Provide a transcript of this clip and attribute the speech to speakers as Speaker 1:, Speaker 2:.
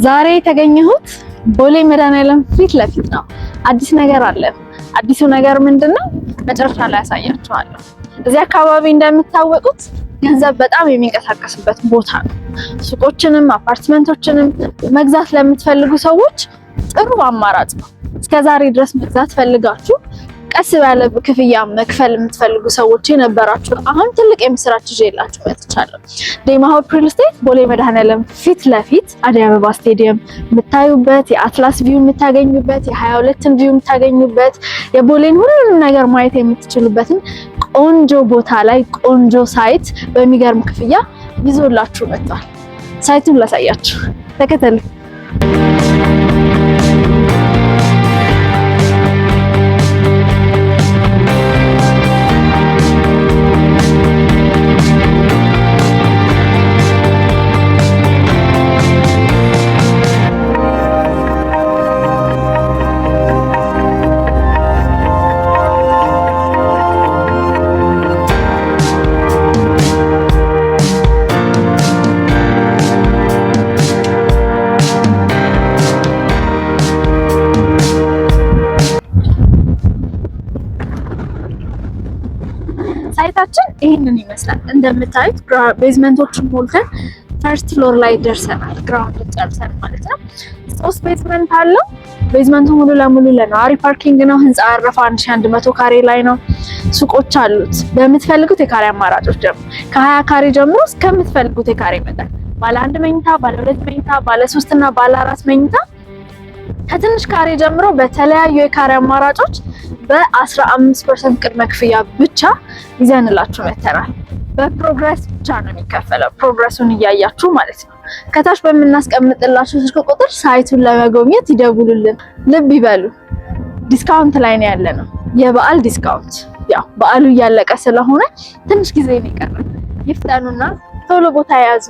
Speaker 1: ዛሬ የተገኘሁት ቦሌ መድኃኒዓለም ፊት ለፊት ነው። አዲስ ነገር አለ። አዲሱ ነገር ምንድነው? መጨረሻ ላይ ያሳያችኋለሁ። እዚህ አካባቢ እንደምታወቁት ገንዘብ በጣም የሚንቀሳቀስበት ቦታ ነው። ሱቆችንም አፓርትመንቶችንም መግዛት ለምትፈልጉ ሰዎች ጥሩ አማራጭ ነው። እስከዛሬ ድረስ መግዛት ፈልጋችሁ ቀስ ባለ ክፍያ መክፈል የምትፈልጉ ሰዎች የነበራችሁ አሁን ትልቅ የምስራች ይዤላችሁ መጥቻለሁ። ዴማ ሆፕ ሪል ስቴት ቦሌ መድኃኒዓለም ፊት ለፊት አደይ አበባ ስቴዲየም የምታዩበት፣ የአትላስ ቪው የምታገኙበት፣ የ22ን ቪው የምታገኙበት፣ የቦሌን ሁሉንም ነገር ማየት የምትችሉበትን ቆንጆ ቦታ ላይ ቆንጆ ሳይት በሚገርም ክፍያ ይዞላችሁ መጥቷል። ሳይቱን ላሳያችሁ፣ ተከተሉ። ሳይታችን ይሄንን ይመስላል። እንደምታዩት ቤዝመንቶችን ሞልተን ፈርስት ፍሎር ላይ ደርሰናል። ግራውንድ ጨርሰን ማለት ነው። 3 ቤዝመንት አለው። ቤዝመንቱ ሙሉ ለሙሉ ለነዋሪ ፓርኪንግ ነው። ህንጻ ያረፈ 1100 ካሬ ላይ ነው። ሱቆች አሉት። በምትፈልጉት የካሬ አማራጮች ደግሞ ከ20 ካሬ ጀምሮ እስከምትፈልጉት የካሬ መጠን ባለ 1 መኝታ፣ ባለ 2 መኝታ፣ ባለ 3 እና ባለ 4 መኝታ ከትንሽ ካሬ ጀምሮ በተለያዩ የካሬ አማራጮች በ15% ቅድመ ክፍያ ብቻ ይዘንላችሁ መተናል። በፕሮግረስ ብቻ ነው የሚከፈለው። ፕሮግረሱን እያያችሁ ማለት ነው። ከታች በምናስቀምጥላችሁ ስልክ ቁጥር ሳይቱን ለመጎብኘት ይደውሉልን። ልብ ይበሉ፣ ዲስካውንት ላይ ነው ያለነው። የበዓል ዲስካውንት። ያው በዓሉ እያለቀ ስለሆነ ትንሽ ጊዜ ነው የቀረን። ይፍጠኑና ቶሎ ቦታ ያዙ።